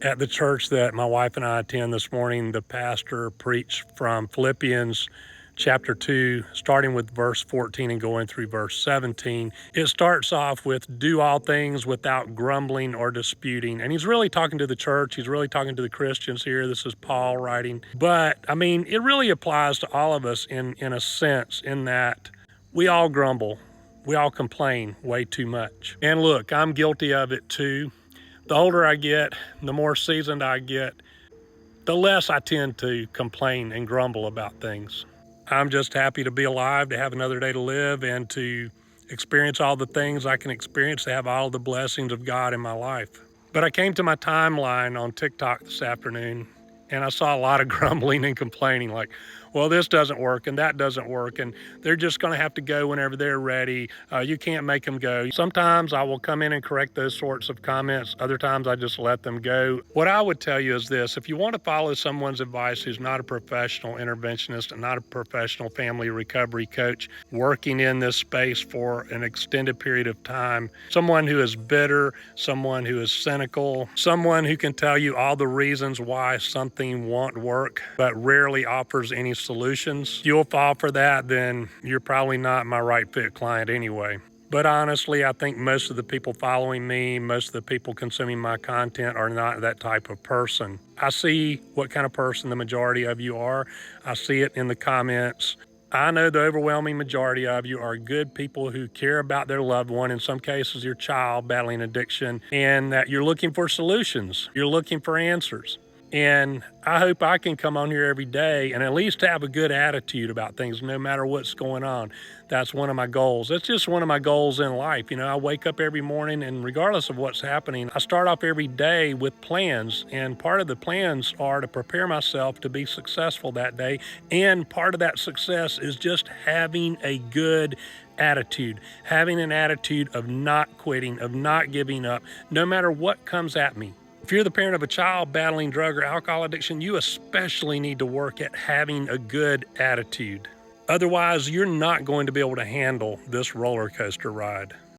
At the church that my wife and I attend this morning, the pastor preached from Philippians chapter 2, starting with verse 14 and going through verse 17. It starts off with, do all things without grumbling or disputing. And he's really talking to the church. He's really talking to the Christians here. This is Paul writing. But, I mean, it really applies to all of us in a sense, in that we all grumble. We all complain way too much. And look, I'm guilty of it too. The older I get, the more seasoned I get, the less I tend to complain and grumble about things. I'm just happy to be alive, to have another day to live, and to experience all the things I can experience, to have all the blessings of God in my life. But I came to my timeline on TikTok this afternoon, and I saw a lot of grumbling and complaining, like, well, this doesn't work and that doesn't work, and they're just going to have to go whenever they're ready. You can't make them go. Sometimes I will come in and correct those sorts of comments. Other times I just let them go. What I would tell you is this: if you want to follow someone's advice who's not a professional interventionist and not a professional family recovery coach working in this space for an extended period of time, someone who is bitter, someone who is cynical, someone who can tell you all the reasons why something won't work, but rarely offers any solutions, you'll fall for that, then you're probably not my right fit client anyway. But honestly, I think most of the people following me, most of the people consuming my content are not that type of person. I see what kind of person the majority of you are. I see it in the comments. I know the overwhelming majority of you are good people who care about their loved one, in some cases your child battling addiction, and that you're looking for solutions. You're looking for answers. And I hope I can come on here every day and at least have a good attitude about things, no matter what's going on. That's one of my goals. That's just one of my goals in life. You know, I wake up every morning, and regardless of what's happening, I start off every day with plans. And part of the plans are to prepare myself to be successful that day. And part of that success is just having a good attitude, having an attitude of not quitting, of not giving up, no matter what comes at me. If you're the parent of a child battling drug or alcohol addiction, you especially need to work at having a good attitude. Otherwise, you're not going to be able to handle this roller coaster ride.